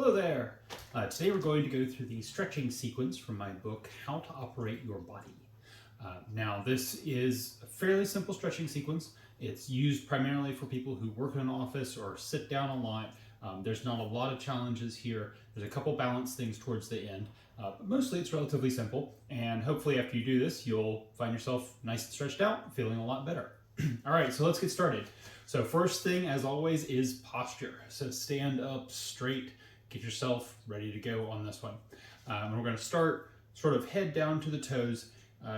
Hello there! Today we're going to go through the stretching sequence from my book, How to Operate Your Body. Now this is a fairly simple stretching sequence. It's used primarily for people who work in an office or sit down a lot. There's not a lot of challenges here. There's a couple balance things towards the end, but mostly it's relatively simple, and hopefully after you do this you'll find yourself nice and stretched out, feeling a lot better. Alright, so let's get started. So first thing, as always, is posture. So stand up straight. Get yourself ready to go on this one. We're going to start sort of head down to the toes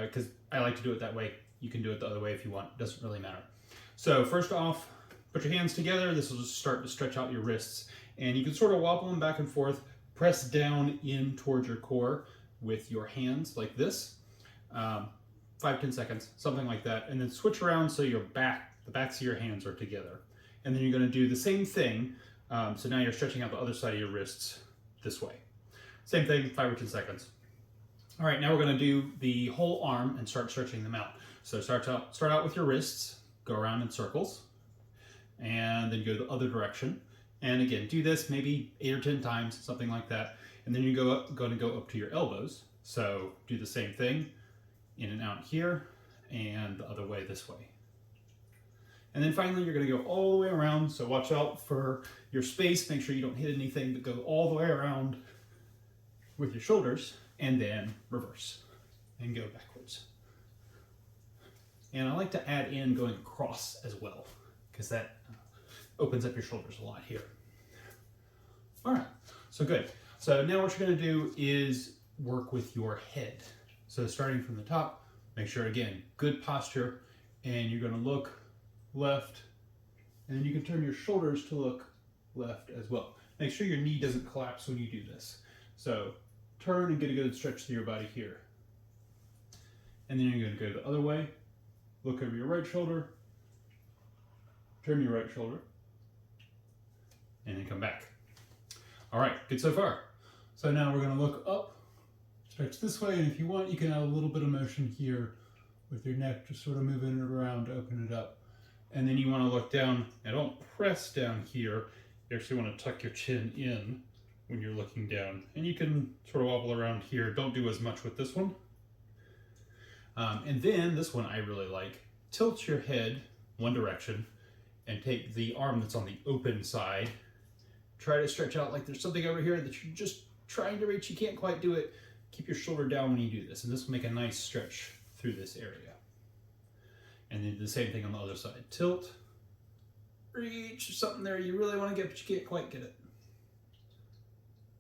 because I like to do it that way. You can do it the other way if you want. It doesn't really matter. So first off, put your hands together. This will just start to stretch out your wrists. And you can sort of wobble them back and forth. Press down in towards your core with your hands like this. 5-10 seconds, something like that. And then switch around so the backs of your hands are together. And then you're going to do the same thing. So now you're stretching out the other side of your wrists this way. Same thing, 5 or 10 seconds. All right, now we're going to do the whole arm and start stretching them out. So start out with your wrists, go around in circles, and then go the other direction. And again, do this maybe 8 or 10 times, something like that. And then you're going to go up to your elbows. So do the same thing, in and out here, and the other way this way. And then finally, you're going to go all the way around. So watch out for your space. Make sure you don't hit anything, but go all the way around with your shoulders and then reverse and go backwards. And I like to add in going across as well because that opens up your shoulders a lot here. All right, so good. So now what you're going to do is work with your head. So starting from the top, make sure, again, good posture, and you're going to look left, and then you can turn your shoulders to look left as well. Make sure your knee doesn't collapse when you do this. So turn and get a good stretch through your body here. And then you're going to go the other way, look over your right shoulder, turn your right shoulder, and then come back. All right, good so far. So now we're going to look up, stretch this way, and if you want, you can add a little bit of motion here with your neck, just sort of moving it around to open it up. And then you want to look down, and don't press down here. You actually want to tuck your chin in when you're looking down. And you can sort of wobble around here. Don't do as much with this one. And then this one I really like. Tilt your head one direction and take the arm that's on the open side. Try to stretch out like there's something over here that you're just trying to reach. You can't quite do it. Keep your shoulder down when you do this. And this will make a nice stretch through this area. And then the same thing on the other side. Tilt, reach, something there you really want to get, but you can't quite get it.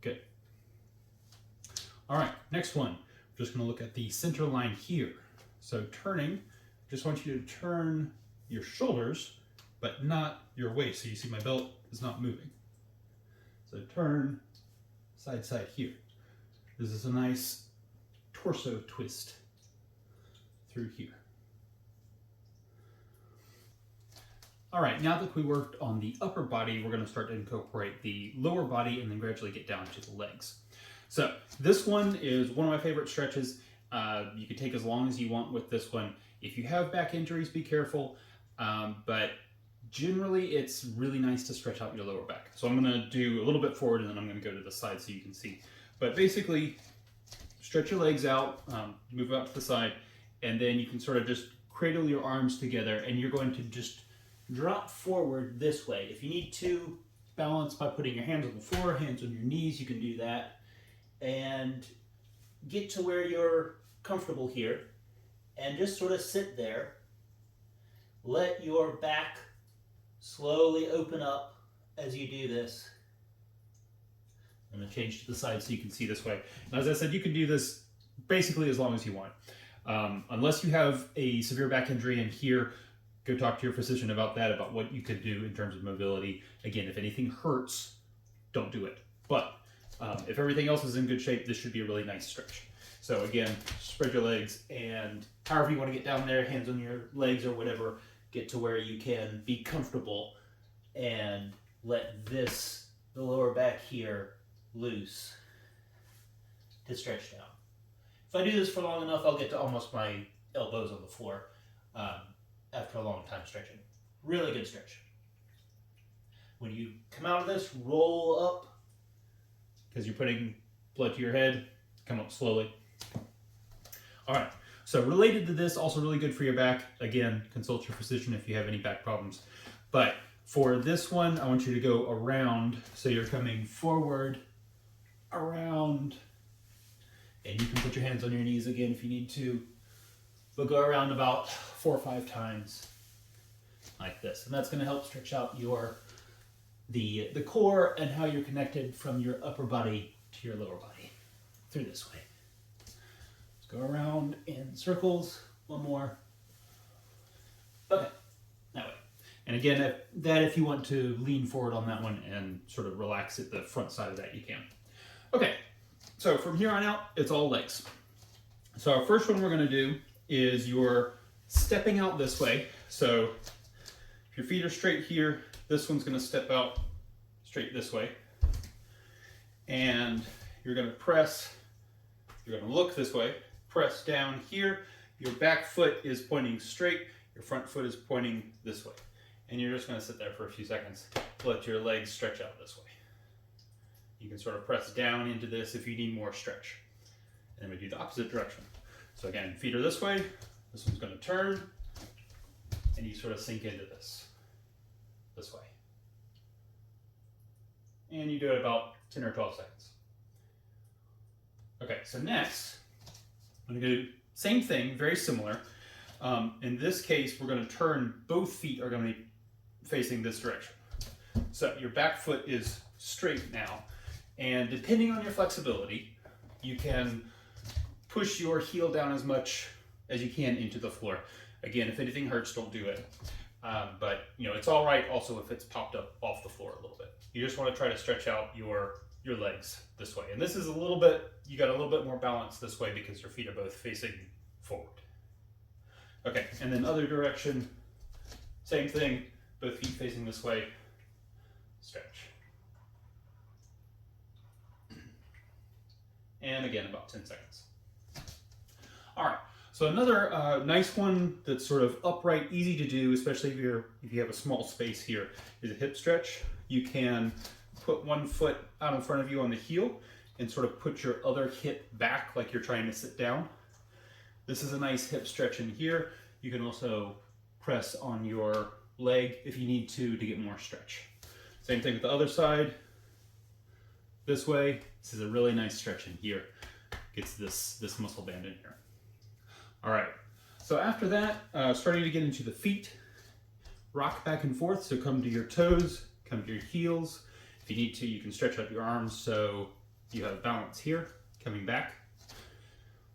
Good. All right, next one. We're just going to look at the center line here. So turning, just want you to turn your shoulders, but not your waist. So you see my belt is not moving. So turn side here. This is a nice torso twist through here. All right, now that we worked on the upper body, we're going to start to incorporate the lower body and then gradually get down to the legs. So this one is one of my favorite stretches. You can take as long as you want with this one. If you have back injuries, be careful. But generally, it's really nice to stretch out your lower back. So I'm going to do a little bit forward and then I'm going to go to the side so you can see. But basically, stretch your legs out, move out to the side, and then you can sort of just cradle your arms together and you're going to just drop forward this way. If you need to balance by putting your hands on the floor, hands on your knees, you can do that. And get to where you're comfortable here and just sort of sit there. Let your back slowly open up as you do this. I'm going to change to the side so you can see this way. And as I said, you can do this basically as long as you want. Unless you have a severe back injury in here, go talk to your physician about that, about what you could do in terms of mobility. Again, if anything hurts, don't do it. But if everything else is in good shape, this should be a really nice stretch. So again, spread your legs and however you want to get down there, hands on your legs or whatever, get to where you can be comfortable and let the lower back here loose to stretch down. If I do this for long enough, I'll get to almost my elbows on the floor. After a long time stretching. Really good stretch. When you come out of this, roll up because you're putting blood to your head. Come up slowly. All right, so related to this, also really good for your back. Again, consult your physician if you have any back problems. But for this one, I want you to go around. So you're coming forward, around, and you can put your hands on your knees again if you need to. But go around about 4 or 5 times like this. And that's gonna help stretch out the core and how you're connected from your upper body to your lower body through this way. Go around in circles. One more. Okay, that way. And again, if you want to lean forward on that one and sort of relax at the front side of that, you can. Okay, so from here on out, it's all legs. So our first one we're gonna do is you're stepping out this way. So if your feet are straight here, this one's gonna step out straight this way. And you're gonna press, you're gonna look this way, press down here. Your back foot is pointing straight, your front foot is pointing this way. And you're just gonna sit there for a few seconds, let your legs stretch out this way. You can sort of press down into this if you need more stretch. And then we do the opposite direction. So again, feet are this way, this one's gonna turn, and you sort of sink into this way. And you do it about 10 or 12 seconds. Okay, so next, I'm gonna do same thing, very similar. In this case, we're gonna turn, both feet are gonna be facing this direction. So your back foot is straight now, and depending on your flexibility, you can push your heel down as much as you can into the floor. Again, if anything hurts, don't do it. But you know, it's all right also if it's popped up off the floor a little bit. You just want to try to stretch out your legs this way. And this is a little bit, you got a little bit more balance this way because your feet are both facing forward. Okay, and then other direction, same thing, both feet facing this way, stretch. And again, about 10 seconds. All right, so another nice one that's sort of upright, easy to do, especially if you have a small space here, is a hip stretch. You can put one foot out in front of you on the heel and sort of put your other hip back like you're trying to sit down. This is a nice hip stretch in here. You can also press on your leg if you need to get more stretch. Same thing with the other side. This way, this is a really nice stretch in here. Gets this muscle band in here. All right, so after that, starting to get into the feet, rock back and forth. So come to your toes, come to your heels. If you need to, you can stretch out your arms so you have balance here, coming back.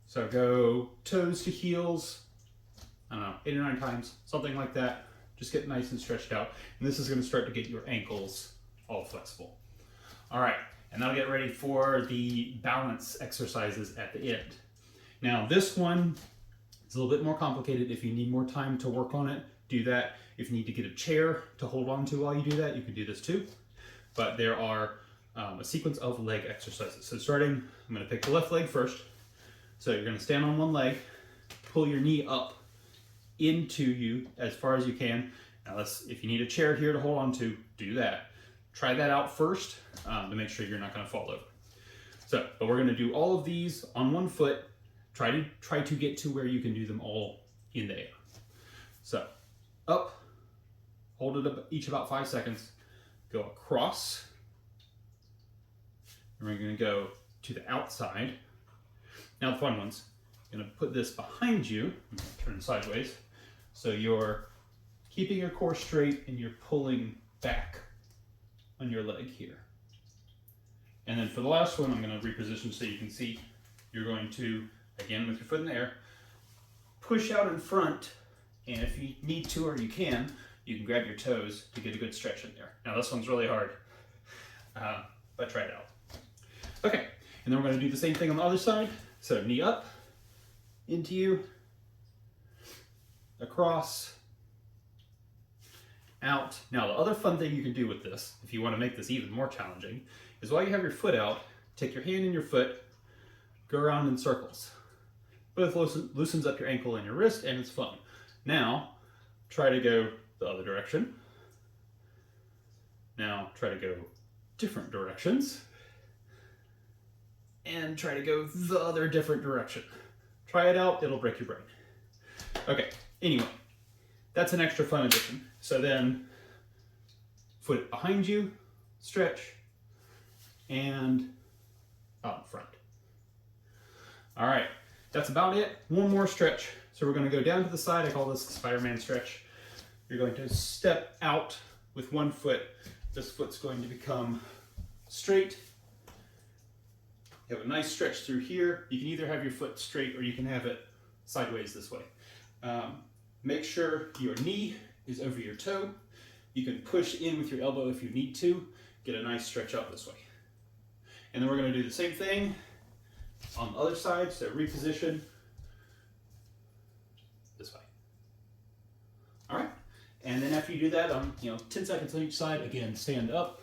So go toes to heels, I don't know, 8 or 9 times, something like that. Just get nice and stretched out. And this is gonna start to get your ankles all flexible. All right, and now get ready for the balance exercises at the end. Now this one is a little bit more complicated. If you need more time to work on it, do that. If you need to get a chair to hold on to while you do that, you can do this too. But there are a sequence of leg exercises. So starting, I'm gonna pick the left leg first. So you're gonna stand on one leg, pull your knee up into you as far as you can. Now if you need a chair here to hold on to, do that. Try that out first to make sure you're not gonna fall over. So, but we're gonna do all of these on one foot. Try to get to where you can do them all in the air. So, up, hold it up each about 5 seconds, go across, and we're gonna go to the outside. Now the fun ones, I'm gonna put this behind you, I'm gonna turn sideways, so you're keeping your core straight and you're pulling back on your leg here. And then for the last one, I'm gonna reposition so you can see, you're going to, again with your foot in the air, push out in front, and if you need to or you can grab your toes to get a good stretch in there. Now this one's really hard, but try it out. Okay, and then we're gonna do the same thing on the other side. So knee up, into you, across, out. Now the other fun thing you can do with this, if you wanna make this even more challenging, is while you have your foot out, take your hand in your foot, go around in circles. Both loosens up your ankle and your wrist, and it's fun. Now, try to go the other direction. Now, try to go different directions. and try to go the other different direction. Try it out, it'll break your brain. Okay, anyway, that's an extra fun addition. So then, foot behind you, stretch, and out in front. All right, that's about it. One more stretch. So we're gonna go down to the side. I call this the Spider-Man stretch. You're going to step out with one foot. This foot's going to become straight. You have a nice stretch through here. You can either have your foot straight or you can have it sideways this way. Make sure your knee is over your toe. You can push in with your elbow if you need to. Get a nice stretch out this way. And then we're going to do the same thing on the other side. So reposition this way. All right. And then after you do that, 10 seconds on each side, again, stand up,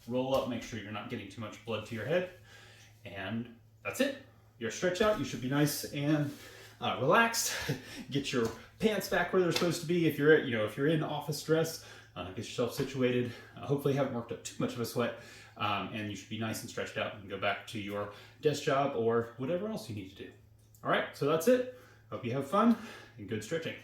roll up, make sure you're not getting too much blood to your head. And that's it. You're stretched out. You should be nice and relaxed. Get your pants back where they're supposed to be. If you're in office dress, get yourself situated. Hopefully you haven't worked up too much of a sweat. And you should be nice and stretched out and go back to your desk job or whatever else you need to do. All right, so that's it. Hope you have fun and good stretching.